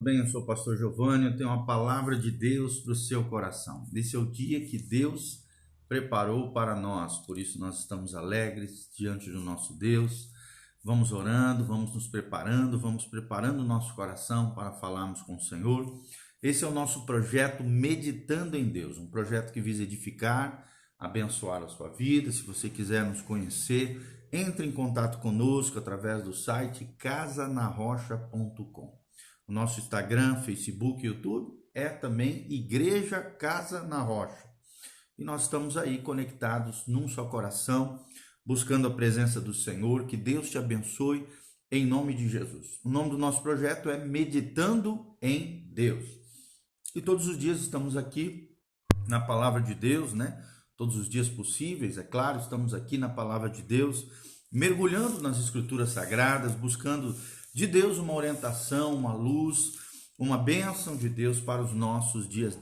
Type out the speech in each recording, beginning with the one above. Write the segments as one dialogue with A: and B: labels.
A: bem? Eu sou o pastor Giovanni, eu tenho uma palavra de Deus para o seu coração. Esse é o dia que Deus preparou para nós, por isso nós estamos alegres diante do nosso Deus. Vamos orando, vamos nos preparando, vamos preparando o nosso coração para falarmos com o Senhor. Esse é o nosso projeto Meditando em Deus, um projeto que visa edificar, abençoar a sua vida. Se você quiser nos conhecer, entre em contato conosco através do site casanarrocha.com. O nosso Instagram, Facebook e YouTube é também Igreja Casa na Rocha. E nós estamos aí conectados num só coração, buscando a presença do Senhor. Que Deus te abençoe em nome de Jesus. O nome do nosso projeto é Meditando em Deus. E todos os dias estamos aqui na Palavra de Deus, né? Todos os dias possíveis, é claro, estamos aqui na Palavra de Deus, mergulhando nas Escrituras Sagradas, buscando de Deus uma orientação, uma luz, uma bênção de Deus para os nossos dias,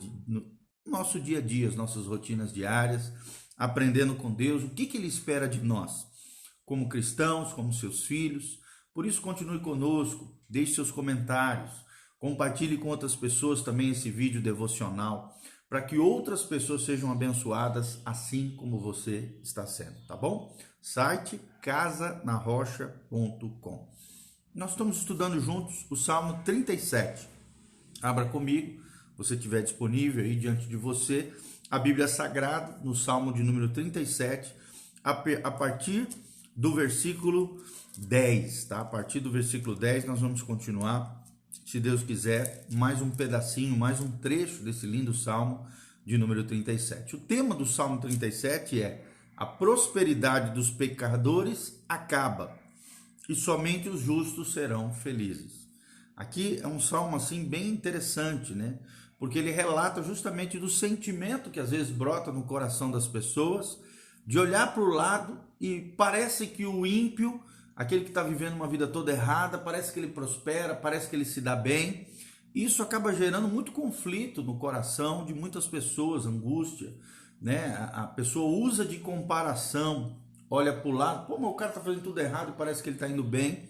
A: nosso dia a dia, as nossas rotinas diárias, aprendendo com Deus o que Ele espera de nós, como cristãos, como seus filhos. Por isso, continue conosco, deixe seus comentários, compartilhe com outras pessoas também esse vídeo devocional, para que outras pessoas sejam abençoadas assim como você está sendo, tá bom? Site casanarrocha.com. Nós estamos estudando juntos o Salmo 37. Abra comigo, se você estiver disponível aí diante de você, a Bíblia Sagrada, no Salmo de número 37, a partir do versículo 10, tá? A partir do versículo 10 nós vamos continuar, se Deus quiser, mais um pedacinho, mais um trecho desse lindo Salmo de número 37. O tema do Salmo 37 é: a prosperidade dos pecadores acaba e somente os justos serão felizes. Aqui é um salmo assim bem interessante, né? Porque ele relata justamente do sentimento que às vezes brota no coração das pessoas, de olhar para o lado e parece que o ímpio, aquele que está vivendo uma vida toda errada, parece que ele prospera, parece que ele se dá bem. Isso acaba gerando muito conflito no coração de muitas pessoas, angústia, né? A pessoa usa de comparação, olha para o lado, pô, mas o cara está fazendo tudo errado e parece que ele está indo bem.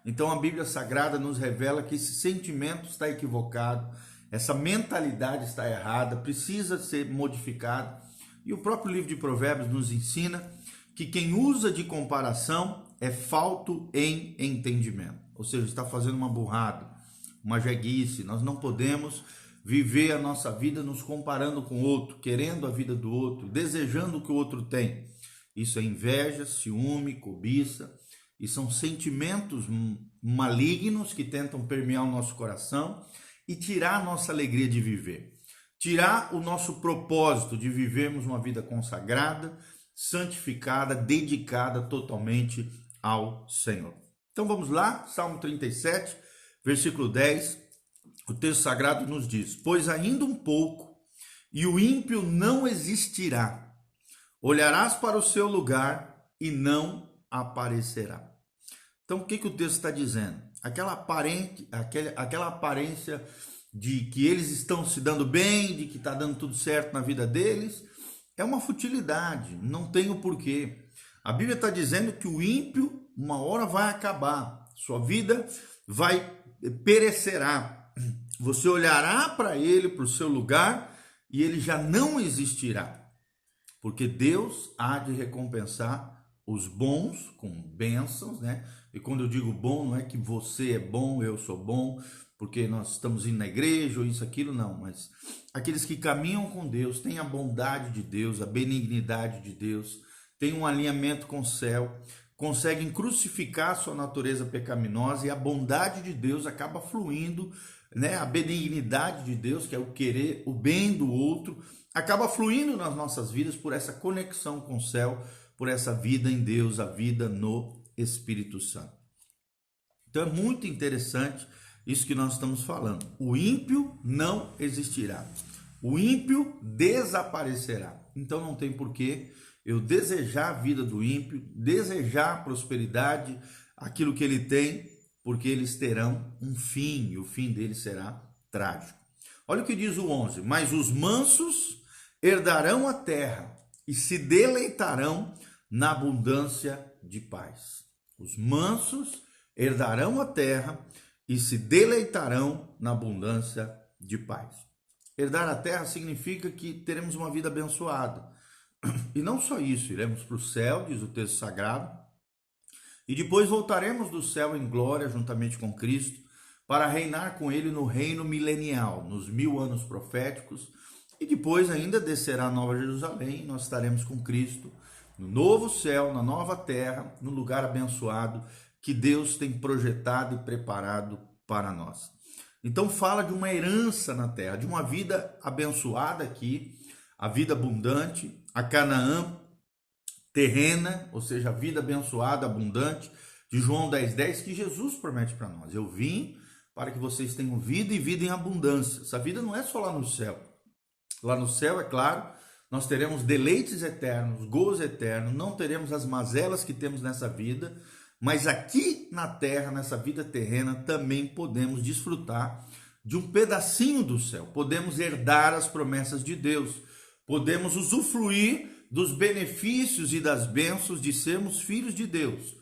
A: Então a Bíblia Sagrada nos revela que esse sentimento está equivocado, essa mentalidade está errada, precisa ser modificada. E o próprio livro de Provérbios nos ensina que quem usa de comparação é falto em entendimento, ou seja, está fazendo uma burrada, uma jeguice. Nós não podemos viver a nossa vida nos comparando com o outro, querendo a vida do outro, desejando o que o outro tem. Isso é inveja, ciúme, cobiça, e são sentimentos malignos que tentam permear o nosso coração e tirar a nossa alegria de viver, tirar o nosso propósito de vivermos uma vida consagrada, santificada, dedicada totalmente ao Senhor. Então vamos lá, Salmo 37, versículo 10, o texto sagrado nos diz: pois ainda um pouco e o ímpio não existirá, olharás para o seu lugar e não aparecerá. Então o que o texto está dizendo? Aquela aparência de que eles estão se dando bem, de que está dando tudo certo na vida deles, é uma futilidade, não tem o porquê. A Bíblia está dizendo que o ímpio uma hora vai acabar, sua vida perecerá. Você olhará para ele, para o seu lugar, e ele já não existirá. Porque Deus há de recompensar os bons com bênçãos, né? E quando eu digo bom, não é que você é bom, eu sou bom, porque nós estamos indo na igreja ou isso, aquilo, não. Mas aqueles que caminham com Deus, têm a bondade de Deus, a benignidade de Deus, têm um alinhamento com o céu, conseguem crucificar a sua natureza pecaminosa e a bondade de Deus acaba fluindo, né? A benignidade de Deus, que é o querer o bem do outro, acaba fluindo nas nossas vidas por essa conexão com o céu, por essa vida em Deus, a vida no Espírito Santo. Então é muito interessante isso que nós estamos falando. O ímpio não existirá. O ímpio desaparecerá. Então não tem porquê eu desejar a vida do ímpio, desejar a prosperidade, aquilo que ele tem, porque eles terão um fim, e o fim deles será trágico. Olha o que diz o 11: mas os mansos herdarão a terra e se deleitarão na abundância de paz. Os mansos herdarão a terra e se deleitarão na abundância de paz. Herdar a terra significa que teremos uma vida abençoada. E não só isso, iremos para o céu, diz o texto sagrado, e depois voltaremos do céu em glória juntamente com Cristo, para reinar com ele no reino milenial, nos 1000 anos proféticos, e depois ainda descerá a Nova Jerusalém, e nós estaremos com Cristo no novo céu, na nova terra, no lugar abençoado que Deus tem projetado e preparado para nós. Então fala de uma herança na terra, de uma vida abençoada aqui, a vida abundante, a Canaã terrena, ou seja, a vida abençoada, abundante, de João 10:10, que Jesus promete para nós. Eu vim para que vocês tenham vida e vida em abundância. Essa vida não é só lá no céu. Lá no céu, é claro, nós teremos deleites eternos, gozo eterno, não teremos as mazelas que temos nessa vida, mas aqui na terra, nessa vida terrena, também podemos desfrutar de um pedacinho do céu. Podemos herdar as promessas de Deus. Podemos usufruir dos benefícios e das bênçãos de sermos filhos de Deus.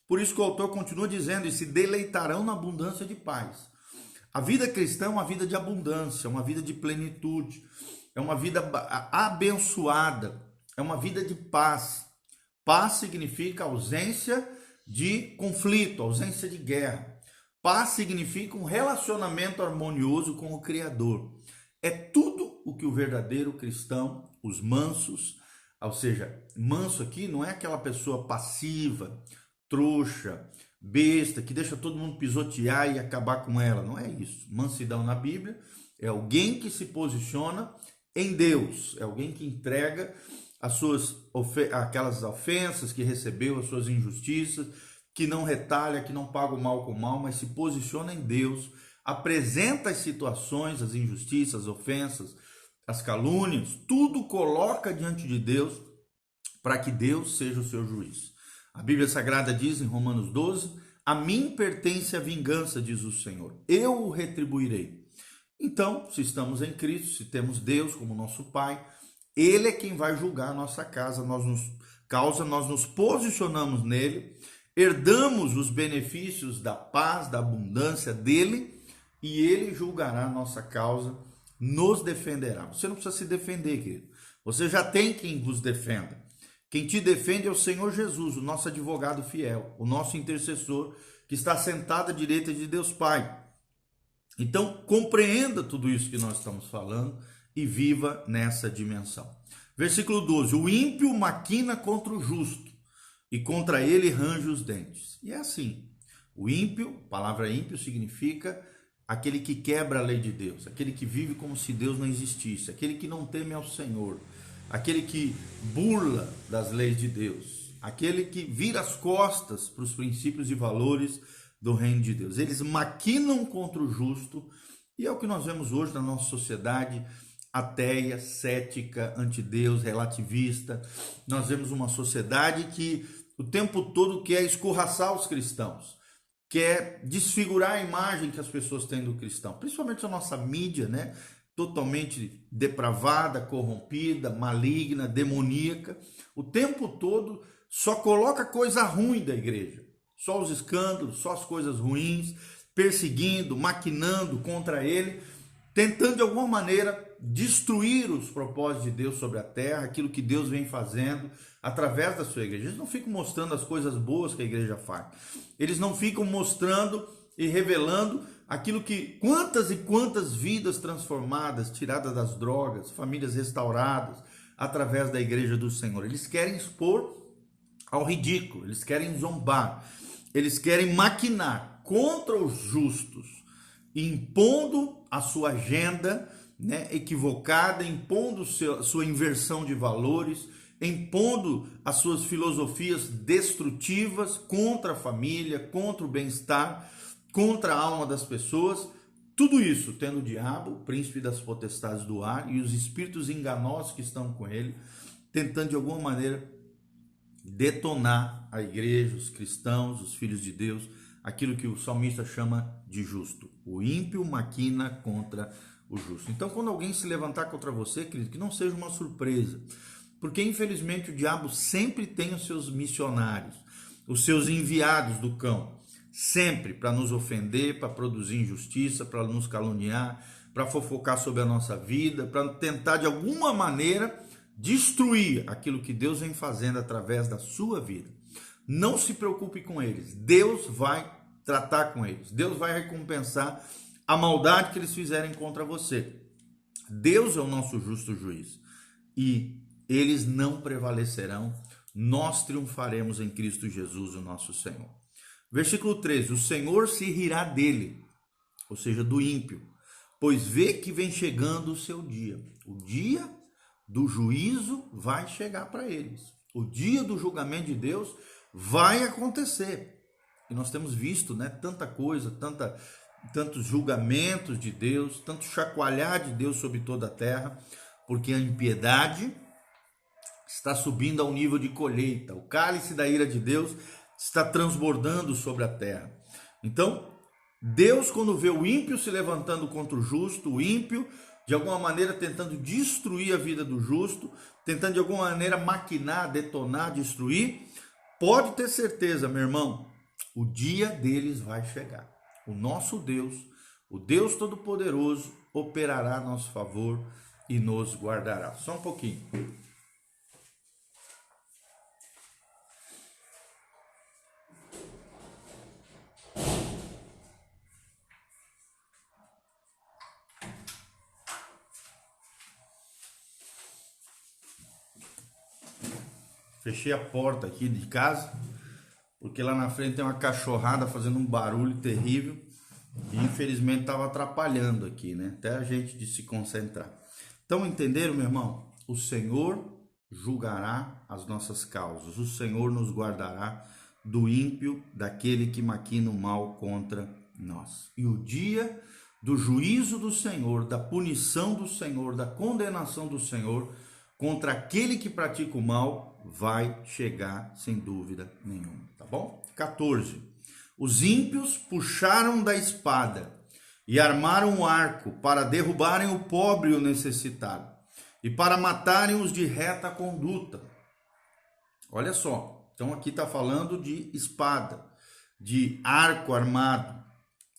A: Por isso que o autor continua dizendo, e se deleitarão na abundância de paz. A vida cristã é uma vida de abundância, uma vida de plenitude, é uma vida abençoada, é uma vida de paz. Paz significa ausência de conflito, ausência de guerra. Paz significa um relacionamento harmonioso com o Criador. É tudo o que o verdadeiro cristão, os mansos, ou seja, manso aqui não é aquela pessoa passiva, trouxa, besta, que deixa todo mundo pisotear e acabar com ela. Não é isso. Mansidão na Bíblia é alguém que se posiciona em Deus, é alguém que entrega aquelas ofensas que recebeu, as suas injustiças, que não retalha, que não paga o mal com o mal, mas se posiciona em Deus, apresenta as situações, as injustiças, as ofensas, as calúnias, tudo coloca diante de Deus para que Deus seja o seu juiz. A Bíblia Sagrada diz em Romanos 12, a mim pertence a vingança, diz o Senhor, eu o retribuirei. Então, se estamos em Cristo, se temos Deus como nosso Pai, Ele é quem vai julgar a nossa nós nos posicionamos nele, herdamos os benefícios da paz, da abundância dele, e Ele julgará a nossa causa, nos defenderá. Você não precisa se defender, querido. Você já tem quem vos defenda. Quem te defende é o Senhor Jesus, o nosso advogado fiel, o nosso intercessor, que está sentado à direita de Deus Pai. Então, compreenda tudo isso que nós estamos falando e viva nessa dimensão. Versículo 12, o ímpio maquina contra o justo e contra ele range os dentes. E é assim, o ímpio, a palavra ímpio significa aquele que quebra a lei de Deus, aquele que vive como se Deus não existisse, aquele que não teme ao Senhor, aquele que burla das leis de Deus, aquele que vira as costas para os princípios e valores do reino de Deus. Eles maquinam contra o justo, e é o que nós vemos hoje na nossa sociedade ateia, cética, antideus, relativista. Nós vemos uma sociedade que o tempo todo quer escorraçar os cristãos, quer desfigurar a imagem que as pessoas têm do cristão, principalmente a nossa mídia, né? Totalmente depravada, corrompida, maligna, demoníaca. O tempo todo só coloca coisa ruim da igreja. Só os escândalos, só as coisas ruins, perseguindo, maquinando contra ele, tentando de alguma maneira destruir os propósitos de Deus sobre a terra, aquilo que Deus vem fazendo através da sua igreja. Eles não ficam mostrando as coisas boas que a igreja faz. Eles não ficam mostrando e revelando aquilo que quantas e quantas vidas transformadas, tiradas das drogas, famílias restauradas através da igreja do Senhor. Eles querem expor ao ridículo, eles querem zombar, eles querem maquinar contra os justos, impondo a sua agenda, né, equivocada, impondo sua inversão de valores, impondo as suas filosofias destrutivas contra a família, contra o bem-estar, contra a alma das pessoas. Tudo isso tendo o diabo, o príncipe das potestades do ar, e os espíritos enganosos que estão com ele, tentando de alguma maneira detonar a igreja, os cristãos, os filhos de Deus, aquilo que o salmista chama de justo. O ímpio maquina contra o justo. Então, quando alguém se levantar contra você, querido, que não seja uma surpresa, porque infelizmente o diabo sempre tem os seus missionários, os seus enviados do cão. sempre para nos ofender, para produzir injustiça, para nos caluniar, para fofocar sobre a nossa vida, para tentar de alguma maneira destruir aquilo que Deus vem fazendo através da sua vida. Não se preocupe com eles, Deus vai tratar com eles, Deus vai recompensar a maldade que eles fizerem contra você. Deus é o nosso justo juiz e eles não prevalecerão, nós triunfaremos em Cristo Jesus, o nosso Senhor. Versículo 13, o Senhor se rirá dele, ou seja, do ímpio, pois vê que vem chegando o seu dia. O dia do juízo vai chegar para eles. O dia do julgamento de Deus vai acontecer. E nós temos visto, né, tanta coisa, tantos julgamentos de Deus, tanto chacoalhar de Deus sobre toda a terra, porque a impiedade está subindo ao nível de colheita. O cálice da ira de Deus está transbordando sobre a terra. Então, Deus, quando vê o ímpio se levantando contra o justo, o ímpio, de alguma maneira, tentando destruir a vida do justo, tentando de alguma maneira maquinar, detonar, destruir, pode ter certeza, meu irmão, o dia deles vai chegar. O nosso Deus, o Deus Todo-Poderoso, operará a nosso favor e nos guardará. Só um pouquinho. Fechei a porta aqui de casa, porque lá na frente tem uma cachorrada fazendo um barulho terrível e infelizmente estava atrapalhando aqui, né? Até a gente de se concentrar. Então, entenderam, meu irmão? O Senhor julgará as nossas causas, o Senhor nos guardará do ímpio, daquele que maquina o mal contra nós. E o dia do juízo do Senhor, da punição do Senhor, da condenação do Senhor contra aquele que pratica o mal, vai chegar sem dúvida nenhuma, tá bom? 14. Os ímpios puxaram da espada e armaram o arco para derrubarem o pobre e o necessitado e para matarem os de reta conduta. Olha só, então aqui está falando de espada, de arco armado,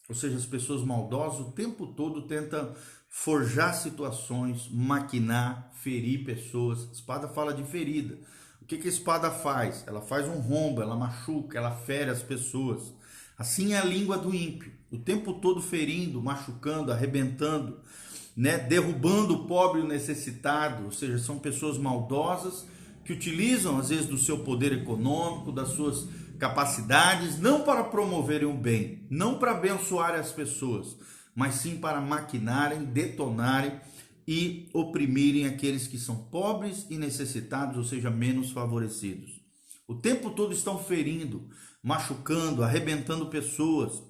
A: ou seja, as pessoas maldosas o tempo todo tentam forjar situações, maquinar, ferir pessoas. A espada fala de ferida. O que a espada faz? Ela faz um rombo, ela machuca, ela fere as pessoas. Assim é a língua do ímpio, o tempo todo ferindo, machucando, arrebentando, né? Derrubando o pobre e o necessitado, ou seja, são pessoas maldosas que utilizam às vezes do seu poder econômico, das suas capacidades, não para promoverem o bem, não para abençoarem as pessoas, mas sim para maquinarem, detonarem e oprimirem aqueles que são pobres e necessitados, ou seja, menos favorecidos. O tempo todo estão ferindo, machucando, arrebentando pessoas,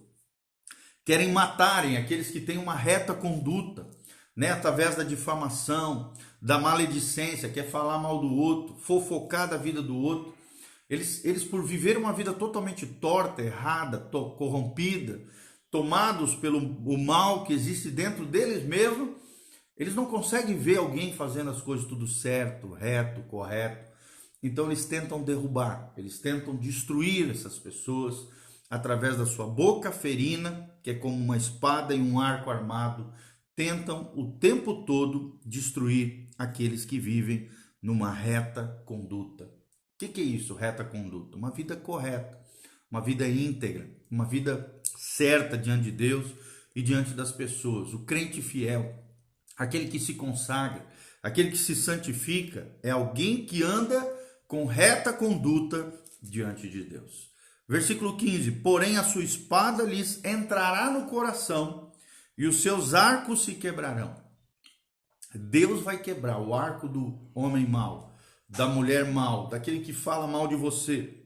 A: querem matarem aqueles que têm uma reta conduta, né? Através da difamação, da maledicência, quer falar mal do outro, fofocar da vida do outro. Eles por viver uma vida totalmente torta, errada, corrompida, tomados pelo o mal que existe dentro deles mesmos, eles não conseguem ver alguém fazendo as coisas tudo certo, reto, correto. Então eles tentam derrubar, eles tentam destruir essas pessoas através da sua boca ferina, que é como uma espada e um arco armado, tentam o tempo todo destruir aqueles que vivem numa reta conduta. O que é isso, reta conduta? Uma vida correta, uma vida íntegra, uma vida certa diante de Deus e diante das pessoas. O crente fiel, aquele que se consagra, aquele que se santifica, é alguém que anda com reta conduta diante de Deus. Versículo 15, porém a sua espada lhes entrará no coração e os seus arcos se quebrarão. Deus vai quebrar o arco do homem mau, da mulher mau, daquele que fala mal de você,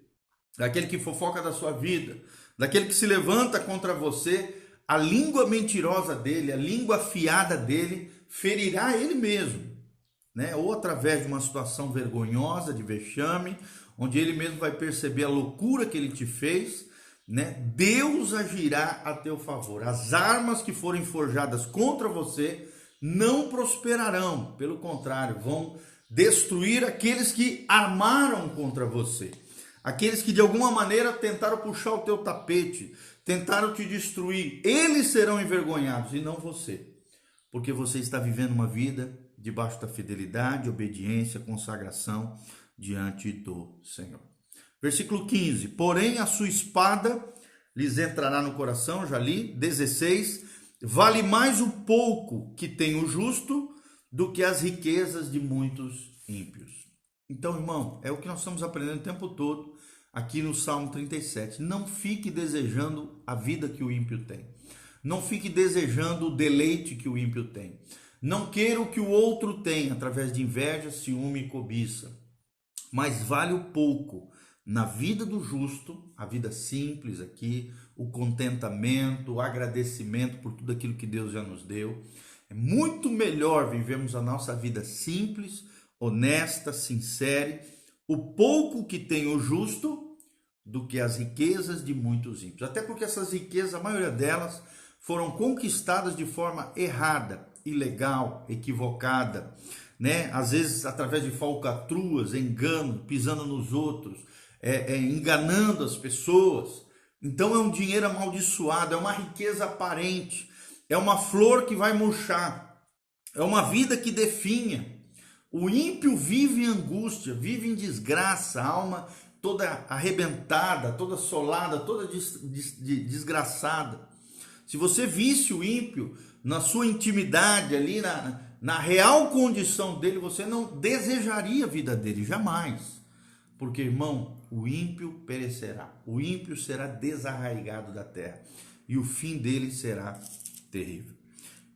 A: daquele que fofoca da sua vida, daquele que se levanta contra você. A língua mentirosa dele, a língua afiada dele, ferirá ele mesmo, né? Ou através de uma situação vergonhosa, de vexame, onde ele mesmo vai perceber a loucura que ele te fez, né? Deus agirá a teu favor. As armas que forem forjadas contra você não prosperarão, pelo contrário, vão destruir aqueles que armaram contra você, aqueles que de alguma maneira tentaram puxar o teu tapete, tentaram te destruir, eles serão envergonhados e não você, porque você está vivendo uma vida debaixo da fidelidade, obediência, consagração diante do Senhor. Versículo 15, porém a sua espada lhes entrará no coração, já li. 16, vale mais o pouco que tem o justo do que as riquezas de muitos ímpios. Então, irmão, é o que nós estamos aprendendo o tempo todo aqui no Salmo 37. Não fique desejando a vida que o ímpio tem. Não fique desejando o deleite que o ímpio tem. Não queira o que o outro tem através de inveja, ciúme e cobiça. Mas vale o pouco na vida do justo, a vida simples aqui, o contentamento, o agradecimento por tudo aquilo que Deus já nos deu. É muito melhor vivermos a nossa vida simples, honesta, sincera, o pouco que tem o justo, do que as riquezas de muitos ímpios. Até porque essas riquezas, a maioria delas, foram conquistadas de forma errada, ilegal, equivocada, né? Às vezes através de falcatruas, engano, pisando nos outros, enganando as pessoas. Então é um dinheiro amaldiçoado, é uma riqueza aparente, é uma flor que vai murchar, é uma vida que definha. O ímpio vive em angústia, vive em desgraça, a alma toda arrebentada, toda assolada, toda desgraçada. Se você visse o ímpio na sua intimidade ali, na real condição dele, você não desejaria a vida dele, jamais. Porque, irmão, o ímpio perecerá, o ímpio será desarraigado da terra e o fim dele será terrível.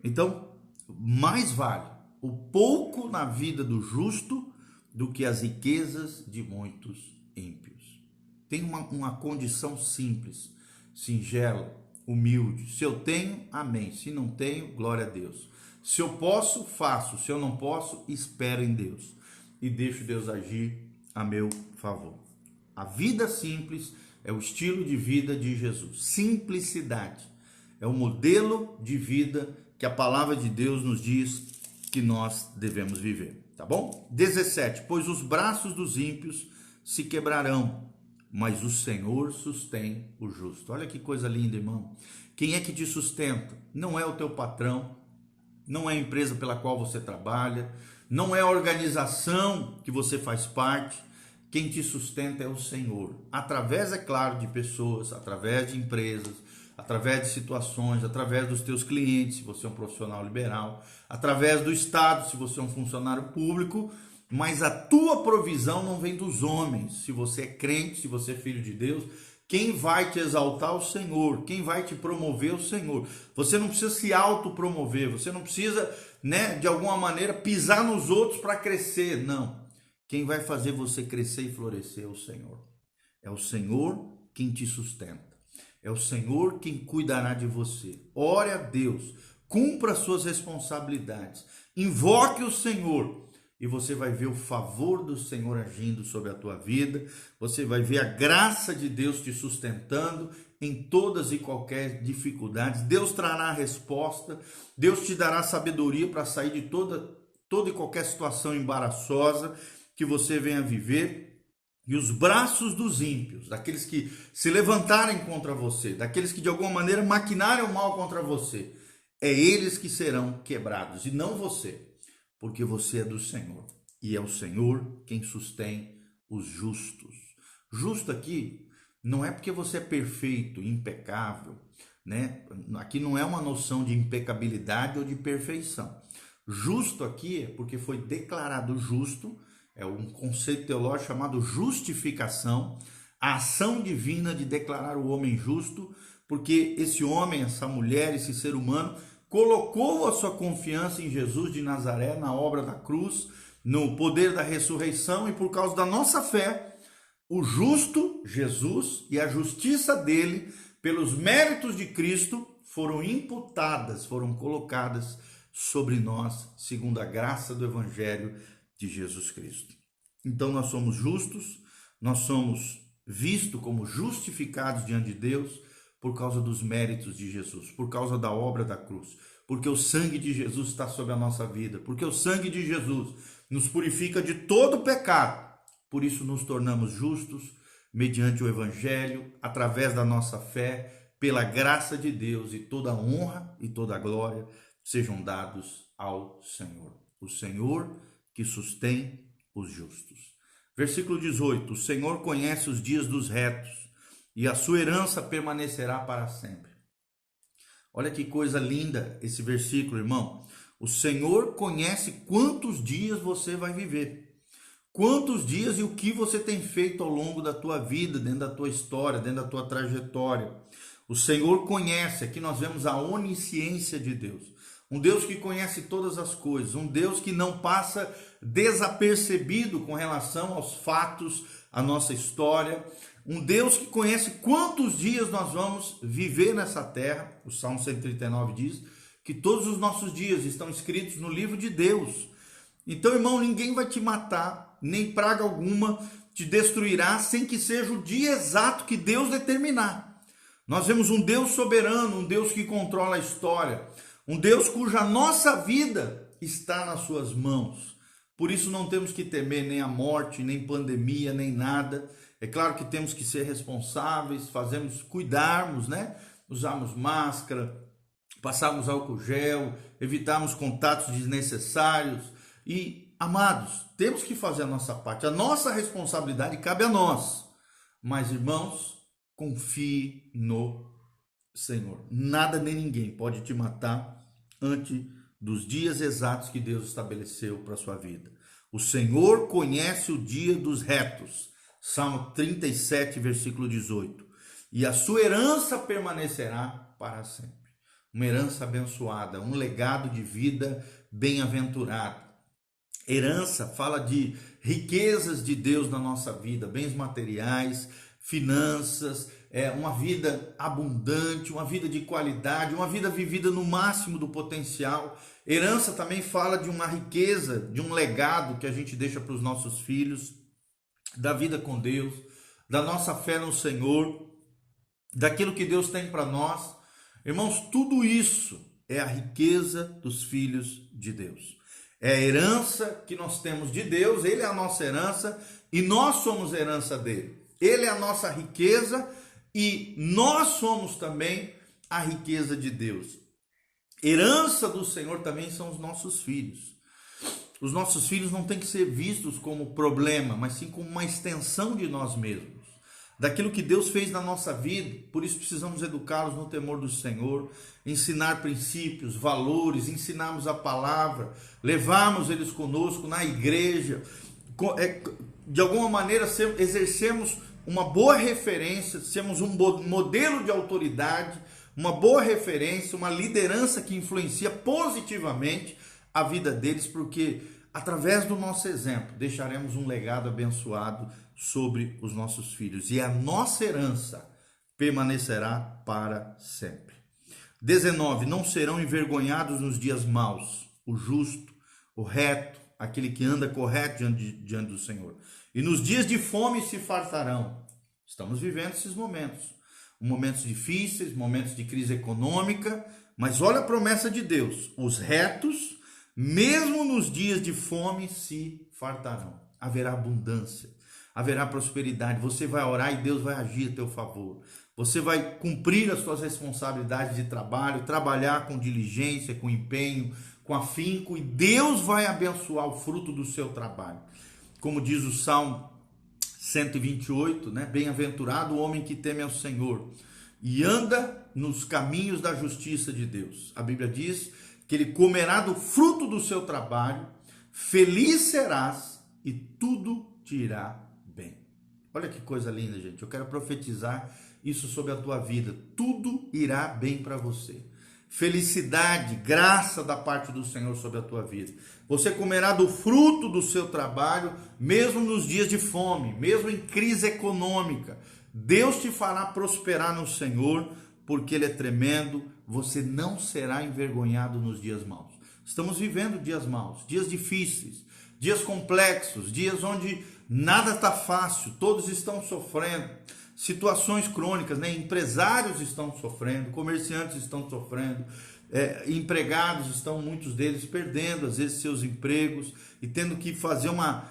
A: Então, mais vale o pouco na vida do justo do que as riquezas de muitos ímpios. Tem uma condição simples, singela, humilde. Se eu tenho, amém. Se não tenho, glória a Deus. Se eu posso, faço. Se eu não posso, espero em Deus e deixo Deus agir a meu favor. A vida simples é o estilo de vida de Jesus. Simplicidade é o modelo de vida que a palavra de Deus nos diz que nós devemos viver, tá bom? 17, pois os braços dos ímpios se quebrarão, mas o Senhor sustém o justo. Olha que coisa linda, irmão. Quem é que te sustenta? Não é o teu patrão, não é a empresa pela qual você trabalha, não é a organização que você faz parte. Quem te sustenta é o Senhor, através, é claro, de pessoas, através de empresas, através de situações, através dos teus clientes, se você é um profissional liberal, através do Estado, se você é um funcionário público, mas a tua provisão não vem dos homens. Se você é crente, se você é filho de Deus, quem vai te exaltar é o Senhor, quem vai te promover é o Senhor. Você não precisa se autopromover, você não precisa, de alguma maneira, pisar nos outros para crescer, não. Quem vai fazer você crescer e florescer é o Senhor. É o Senhor quem te sustenta. É o Senhor quem cuidará de você. Ore a Deus, cumpra as suas responsabilidades, invoque o Senhor e você vai ver o favor do Senhor agindo sobre a tua vida, você vai ver a graça de Deus te sustentando em todas e qualquer dificuldades. Deus trará a resposta, Deus te dará sabedoria para sair de toda e qualquer situação embaraçosa que você venha viver. E os braços dos ímpios, daqueles que se levantarem contra você, daqueles que de alguma maneira maquinarem o mal contra você, é eles que serão quebrados e não você, porque você é do Senhor e é o Senhor quem sustém os justos. Justo aqui não é porque você é perfeito, impecável, né? Aqui não é uma noção de impecabilidade ou de perfeição. Justo aqui é porque foi declarado justo. É um conceito teológico chamado justificação, a ação divina de declarar o homem justo, porque esse homem, essa mulher, esse ser humano, colocou a sua confiança em Jesus de Nazaré, na obra da cruz, no poder da ressurreição, e por causa da nossa fé, o justo, Jesus, e a justiça dele, pelos méritos de Cristo, foram imputadas, foram colocadas sobre nós, segundo a graça do Evangelho de Jesus Cristo. Então nós somos justos, nós somos vistos como justificados diante de Deus por causa dos méritos de Jesus, por causa da obra da cruz, porque o sangue de Jesus está sobre a nossa vida, porque o sangue de Jesus nos purifica de todo pecado. Por isso nos tornamos justos mediante o Evangelho, através da nossa fé, pela graça de Deus, e toda a honra e toda a glória sejam dados ao Senhor. O Senhor que sustém os justos. Versículo 18: o Senhor conhece os dias dos retos, e a sua herança permanecerá para sempre. Olha que coisa linda esse versículo, irmão. O Senhor conhece quantos dias você vai viver. Quantos dias e o que você tem feito ao longo da tua vida, dentro da tua história, dentro da tua trajetória. O Senhor conhece, aqui nós vemos a onisciência de Deus. Um Deus que conhece todas as coisas, um Deus que não passa desapercebido com relação aos fatos, à nossa história. Um Deus que conhece quantos dias nós vamos viver nessa terra. O Salmo 139 diz que todos os nossos dias estão escritos no livro de Deus. Então, irmão, ninguém vai te matar, nem praga alguma te destruirá, sem que seja o dia exato que Deus determinar. Nós vemos um Deus soberano, um Deus que controla a história, um Deus cuja nossa vida está nas suas mãos. Por isso não temos que temer nem a morte, nem pandemia, nem nada. É claro que temos que ser responsáveis, cuidarmos, né? Usarmos máscara, passarmos álcool gel, evitarmos contatos desnecessários. E, amados, temos que fazer a nossa parte. A nossa responsabilidade cabe a nós. Mas, irmãos, confie no Senhor. Nada nem ninguém pode te matar antes dos dias exatos que Deus estabeleceu para a sua vida. O Senhor conhece o dia dos retos. Salmo 37, versículo 18. E a sua herança permanecerá para sempre. Uma herança abençoada, um legado de vida bem-aventurado. Herança fala de riquezas de Deus na nossa vida, bens materiais, finanças, uma vida abundante, uma vida de qualidade, uma vida vivida no máximo do potencial. Herança também fala de uma riqueza, de um legado que a gente deixa para os nossos filhos, da vida com Deus, da nossa fé no Senhor, daquilo que Deus tem para nós. Irmãos, tudo isso é a riqueza dos filhos de Deus. É a herança que nós temos de Deus, Ele é a nossa herança e nós somos a herança dele. Ele é a nossa riqueza e nós somos também a riqueza de Deus. Herança do Senhor também são os nossos filhos. Os nossos filhos não têm que ser vistos como problema, mas sim como uma extensão de nós mesmos, daquilo que Deus fez na nossa vida. Por isso precisamos educá-los no temor do Senhor, ensinar princípios, valores, ensinarmos a palavra, levarmos eles conosco na igreja, de alguma maneira exercermos uma boa referência, sermos um modelo de autoridade, uma boa referência, uma liderança que influencia positivamente a vida deles, porque através do nosso exemplo deixaremos um legado abençoado sobre os nossos filhos, e a nossa herança permanecerá para sempre. 19. Não serão envergonhados nos dias maus o justo, o reto, aquele que anda correto diante do Senhor. E nos dias de fome se fartarão. Estamos vivendo esses momentos difíceis, momentos de crise econômica, mas olha a promessa de Deus: os retos, mesmo nos dias de fome, se fartarão. Haverá abundância, haverá prosperidade. Você vai orar e Deus vai agir a teu favor. Você vai cumprir as suas responsabilidades de trabalho, trabalhar com diligência, com empenho, com afinco, e Deus vai abençoar o fruto do seu trabalho. Como diz o Salmo 128, né? Bem-aventurado o homem que teme ao Senhor e anda nos caminhos da justiça de Deus. A Bíblia diz que ele comerá do fruto do seu trabalho, feliz serás e tudo te irá bem. Olha que coisa linda, gente. Eu quero profetizar isso sobre a tua vida. Tudo irá bem para você. Felicidade, graça da parte do Senhor sobre a tua vida. Você comerá do fruto do seu trabalho, mesmo nos dias de fome, mesmo em crise econômica. Deus te fará prosperar no Senhor, porque Ele é tremendo. Você não será envergonhado nos dias maus. Estamos vivendo dias maus, dias difíceis, dias complexos, dias onde nada está fácil, todos estão sofrendo. Situações crônicas, né? Empresários estão sofrendo, comerciantes estão sofrendo, empregados estão, muitos deles, perdendo às vezes seus empregos e tendo que fazer uma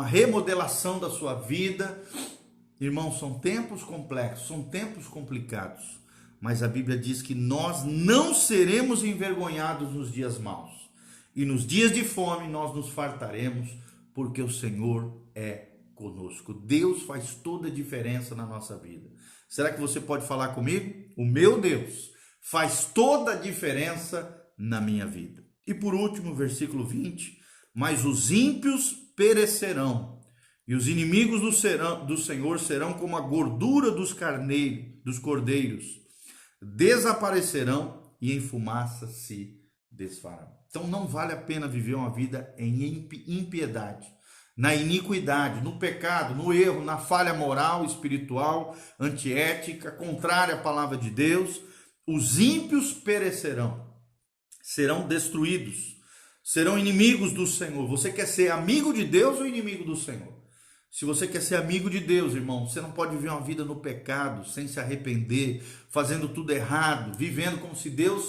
A: remodelação da sua vida. Irmãos, são tempos complexos, são tempos complicados, mas a Bíblia diz que nós não seremos envergonhados nos dias maus. E nos dias de fome nós nos fartaremos, porque o Senhor é conosco. Deus faz toda a diferença na nossa vida. Será que você pode falar comigo? O meu Deus faz toda a diferença na minha vida. E por último, versículo 20, mas os ímpios perecerão, e os inimigos do Senhor serão como a gordura dos cordeiros, desaparecerão e em fumaça se desfarão. Então não vale a pena viver uma vida em impiedade, na iniquidade, no pecado, no erro, na falha moral, espiritual, antiética, contrária à palavra de Deus. Os ímpios perecerão, serão destruídos, serão inimigos do Senhor. Você quer ser amigo de Deus ou inimigo do Senhor? Se você quer ser amigo de Deus, irmão, você não pode viver uma vida no pecado, sem se arrepender, fazendo tudo errado, vivendo como se Deus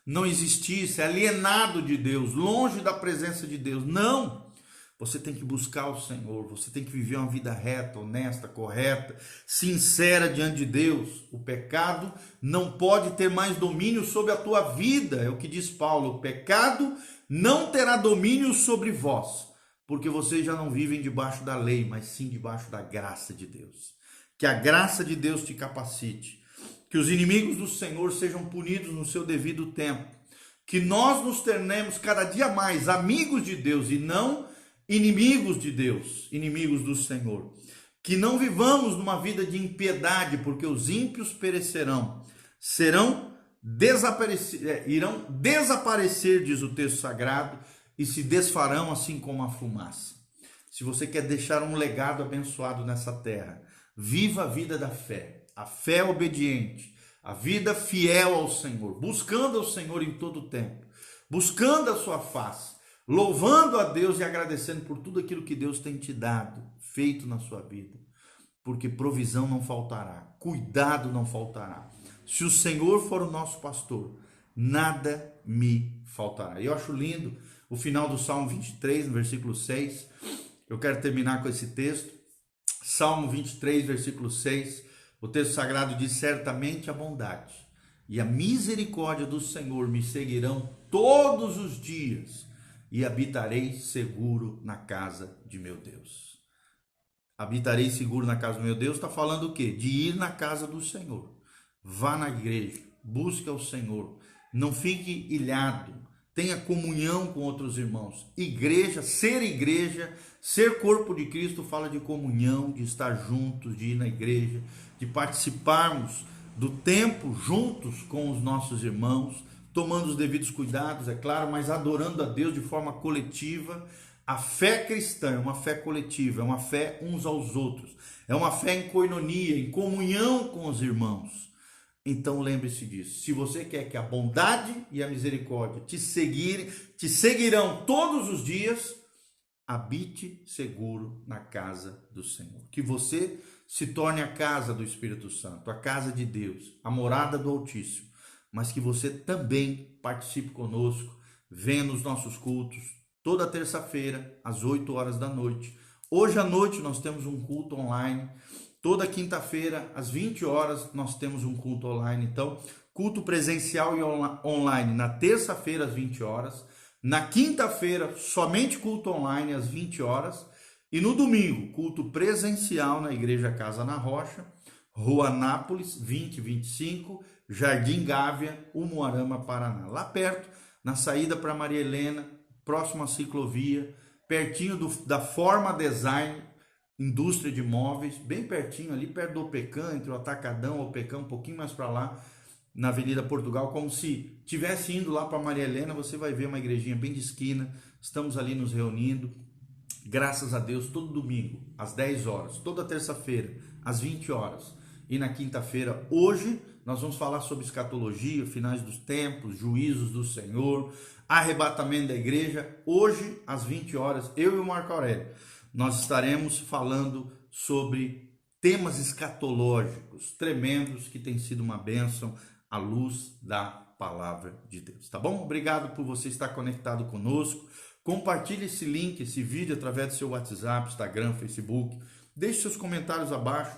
A: não existisse, alienado de Deus, longe da presença de Deus. Não! Você tem que buscar o Senhor, você tem que viver uma vida reta, honesta, correta, sincera diante de Deus. O pecado não pode ter mais domínio sobre a tua vida, é o que diz Paulo. O pecado não terá domínio sobre vós, porque vocês já não vivem debaixo da lei, mas sim debaixo da graça de Deus. Que a graça de Deus te capacite, que os inimigos do Senhor sejam punidos no seu devido tempo, que nós nos tornemos cada dia mais amigos de Deus e não inimigos de Deus, inimigos do Senhor. Que não vivamos numa vida de impiedade, porque os ímpios perecerão, irão desaparecer, diz o texto sagrado, e se desfarão assim como a fumaça. Se você quer deixar um legado abençoado nessa terra, viva a vida da fé, a fé obediente, a vida fiel ao Senhor, buscando ao Senhor em todo o tempo, buscando a sua face, louvando a Deus e agradecendo por tudo aquilo que Deus tem te dado, feito na sua vida, porque provisão não faltará, cuidado não faltará. Se o Senhor for o nosso pastor, nada me faltará. Eu acho lindo o final do Salmo 23, no versículo 6. Eu quero terminar com esse texto. Salmo 23, versículo 6. O texto sagrado diz: certamente a bondade e a misericórdia do Senhor me seguirão todos os dias, e habitarei seguro na casa de meu Deus. Habitarei seguro na casa do meu Deus, está falando o quê? De ir na casa do Senhor. Vá na igreja, busque ao Senhor, não fique ilhado, tenha comunhão com outros irmãos. Igreja, ser corpo de Cristo fala de comunhão, de estar juntos, de ir na igreja, de participarmos do tempo juntos com os nossos irmãos, tomando os devidos cuidados, é claro, mas adorando a Deus de forma coletiva. A fé cristã é uma fé coletiva, é uma fé uns aos outros, é uma fé em koinonia, em comunhão com os irmãos. Então lembre-se disso. Se você quer que a bondade e a misericórdia te seguirão todos os dias, habite seguro na casa do Senhor. Que você se torne a casa do Espírito Santo, a casa de Deus, a morada do Altíssimo. Mas que você também participe conosco, venha nos nossos cultos, toda terça-feira, às 8 horas da noite. Hoje à noite nós temos um culto online. Toda quinta-feira, às 20 horas, nós temos um culto online. Então, culto presencial e online na terça-feira, às 20 horas. Na quinta-feira, somente culto online, às 20 horas. E no domingo, culto presencial na Igreja Casa na Rocha, Rua Anápolis, 2025, Jardim Gávea, Umuarama, Paraná. Lá perto, na saída para Maria Helena, próximo à ciclovia, pertinho da Forma Design, indústria de móveis, bem pertinho ali, perto do Opecam, entre o Atacadão e o Opecam, um pouquinho mais para lá, na Avenida Portugal, como se estivesse indo lá para Maria Helena. Você vai ver uma igrejinha bem de esquina. Estamos ali nos reunindo, graças a Deus, todo domingo, às 10 horas, toda terça-feira, às 20 horas, e na quinta-feira, hoje, nós vamos falar sobre escatologia, finais dos tempos, juízos do Senhor, arrebatamento da igreja. Hoje, às 20 horas, eu e o Marco Aurélio, nós estaremos falando sobre temas escatológicos tremendos que têm sido uma bênção à luz da palavra de Deus, tá bom? Obrigado por você estar conectado conosco. Compartilhe esse link, esse vídeo através do seu WhatsApp, Instagram, Facebook. Deixe seus comentários abaixo,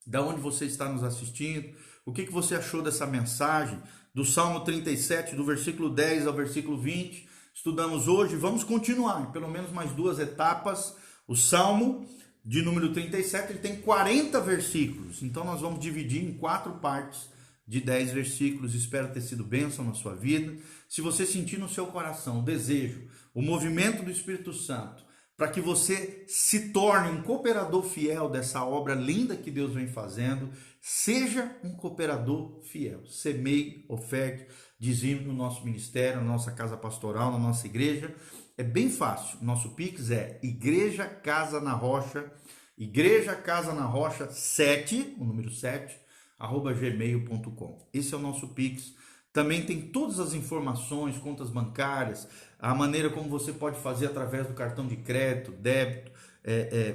A: da onde você está nos assistindo, o que você achou dessa mensagem, do Salmo 37, do versículo 10 ao versículo 20. Estudamos hoje, vamos continuar em pelo menos mais 2 etapas. O Salmo de número 37, ele tem 40 versículos, então nós vamos dividir em 4 partes de 10 versículos. Espero ter sido bênção na sua vida. Se você sentir no seu coração o desejo, o movimento do Espírito Santo, para que você se torne um cooperador fiel dessa obra linda que Deus vem fazendo, seja um cooperador fiel. Semeie, oferte, dizime no nosso ministério, na nossa casa pastoral, na nossa igreja. É bem fácil. Nosso Pix é Igreja Casa na Rocha, Igreja Casa na Rocha 7, o número 7, @gmail.com. Esse é o nosso Pix. Também tem todas as informações, contas bancárias, a maneira como você pode fazer através do cartão de crédito, débito,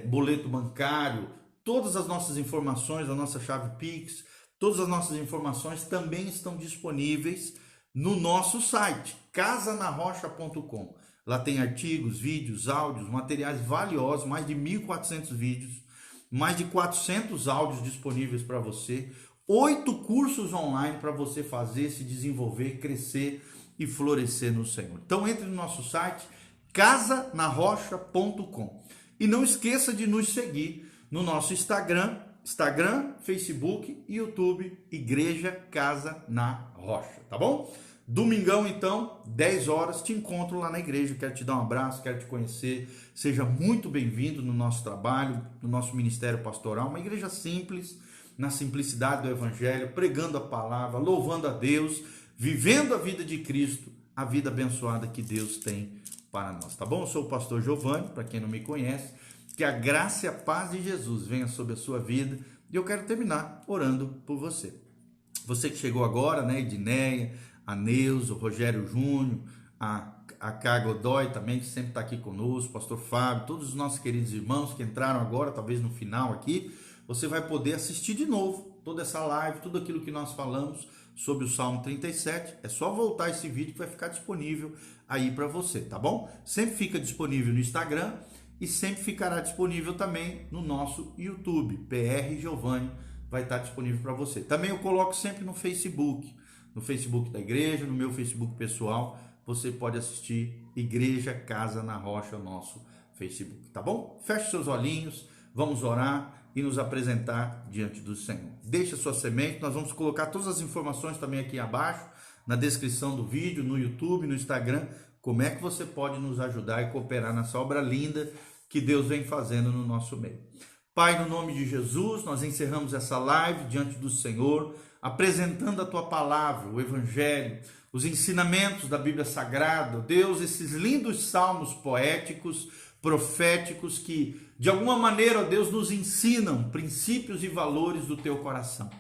A: boleto bancário, todas as nossas informações, a nossa chave Pix, todas as nossas informações também estão disponíveis no nosso site, casanarrocha.com. Lá tem artigos, vídeos, áudios, materiais valiosos, mais de 1.400 vídeos, mais de 400 áudios disponíveis para você, 8 cursos online para você fazer, se desenvolver, crescer e florescer no Senhor. Então entre no nosso site, casanarrocha.com. E não esqueça de nos seguir no nosso Instagram, Facebook e YouTube, Igreja Casa na Rocha, tá bom? Domingão, então, 10 horas, te encontro lá na igreja. Quero te dar um abraço, quero te conhecer. Seja muito bem-vindo no nosso trabalho, no nosso ministério pastoral. Uma igreja simples, na simplicidade do Evangelho, pregando a palavra, louvando a Deus, vivendo a vida de Cristo, a vida abençoada que Deus tem para nós, tá bom? Eu sou o pastor Giovanni, para quem não me conhece. Que a graça e a paz de Jesus venha sobre a sua vida. E eu quero terminar orando por você. Você que chegou agora, né? Edneia, a Neuza, o Rogério Júnior, a Cá Godoy também, que sempre está aqui conosco, o pastor Fábio, todos os nossos queridos irmãos que entraram agora, talvez no final aqui, você vai poder assistir de novo toda essa live, tudo aquilo que nós falamos sobre o Salmo 37. É só voltar esse vídeo que vai ficar disponível aí para você, tá bom? Sempre fica disponível no Instagram e sempre ficará disponível também no nosso YouTube, PR Giovanni, vai estar disponível para você. Também eu coloco sempre no Facebook da igreja, no meu Facebook pessoal, você pode assistir Igreja Casa na Rocha, o nosso Facebook, tá bom? Feche seus olhinhos, vamos orar e nos apresentar diante do Senhor. Deixa sua semente, nós vamos colocar todas as informações também aqui abaixo, na descrição do vídeo, no YouTube, no Instagram, como é que você pode nos ajudar e cooperar nessa obra linda que Deus vem fazendo no nosso meio. Pai, no nome de Jesus, nós encerramos essa live diante do Senhor, apresentando a Tua palavra, o Evangelho, os ensinamentos da Bíblia Sagrada, Deus, esses lindos salmos poéticos, proféticos que, de alguma maneira, Deus, nos ensinam princípios e valores do Teu coração.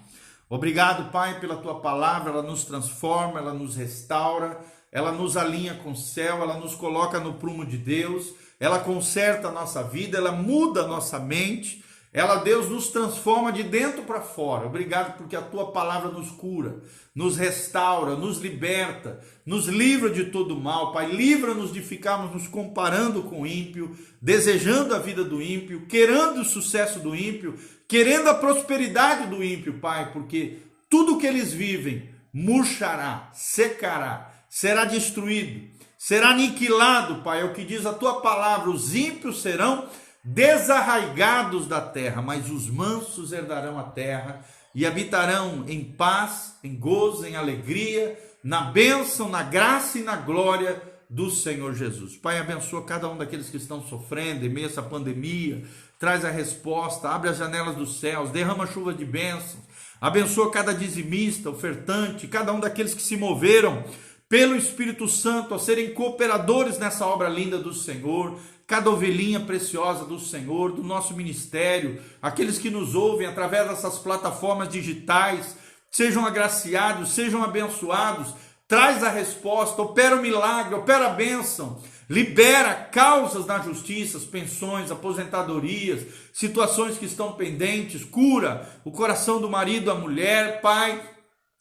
A: Obrigado, Pai, pela Tua palavra, ela nos transforma, ela nos restaura, ela nos alinha com o céu, ela nos coloca no prumo de Deus, ela conserta a nossa vida, ela muda a nossa mente, ela, Deus, nos transforma de dentro para fora. Obrigado porque a Tua palavra nos cura, nos restaura, nos liberta, nos livra de todo mal. Pai, livra-nos de ficarmos nos comparando com o ímpio, desejando a vida do ímpio, querendo o sucesso do ímpio, querendo a prosperidade do ímpio, Pai, porque tudo que eles vivem murchará, secará, será destruído, será aniquilado, Pai. É o que diz a Tua palavra: os ímpios serão desarraigados da terra, mas os mansos herdarão a terra e habitarão em paz, em gozo, em alegria, na bênção, na graça e na glória do Senhor Jesus. Pai, abençoa cada um daqueles que estão sofrendo em meio a essa pandemia, traz a resposta, abre as janelas dos céus, derrama chuva de bênçãos, abençoa cada dizimista, ofertante, cada um daqueles que se moveram pelo Espírito Santo a serem cooperadores nessa obra linda do Senhor, cada ovelhinha preciosa do Senhor, do nosso ministério, aqueles que nos ouvem através dessas plataformas digitais, sejam agraciados, sejam abençoados, traz a resposta, opera o milagre, opera a bênção, libera causas na justiça, pensões, aposentadorias, situações que estão pendentes, cura o coração do marido à mulher, Pai,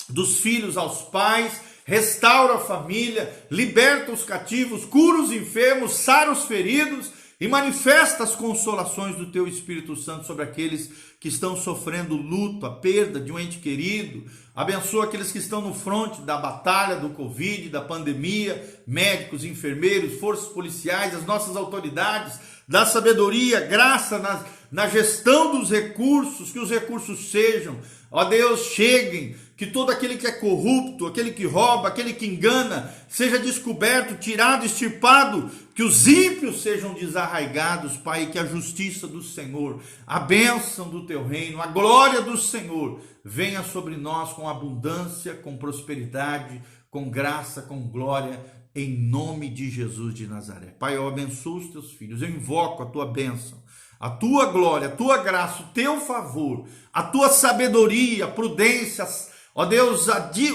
A: dos filhos aos pais, restaura a família, liberta os cativos, cura os enfermos, sara os feridos e manifesta as consolações do teu Espírito Santo sobre aqueles que estão sofrendo luto, a perda de um ente querido. Abençoa aqueles que estão no fronte da batalha do Covid, da pandemia, médicos, enfermeiros, forças policiais, as nossas autoridades. Dá sabedoria, graça na gestão dos recursos, que os recursos sejam, ó Deus, cheguem, que todo aquele que é corrupto, aquele que rouba, aquele que engana, seja descoberto, tirado, extirpado, que os ímpios sejam desarraigados, Pai, e que a justiça do Senhor, a bênção do teu reino, a glória do Senhor venha sobre nós com abundância, com prosperidade, com graça, com glória, em nome de Jesus de Nazaré. Pai, eu abençoo os teus filhos, eu invoco a tua bênção, a tua glória, a tua graça, o teu favor, a tua sabedoria, a prudência, ó Deus,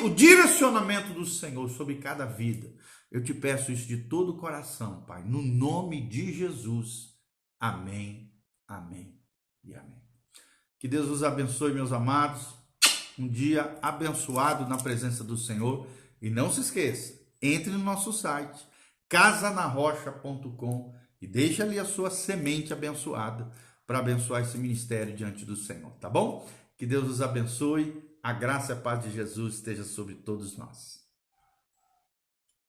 A: o direcionamento do Senhor sobre cada vida. Eu te peço isso de todo o coração, Pai, no nome de Jesus. Amém, amém e amém. Que Deus os abençoe, meus amados. Um dia abençoado na presença do Senhor. E não se esqueça, entre no nosso site, casanarrocha.com, e deixe ali a sua semente abençoada para abençoar esse ministério diante do Senhor, tá bom? Que Deus os abençoe. A graça e a paz de Jesus esteja sobre todos nós.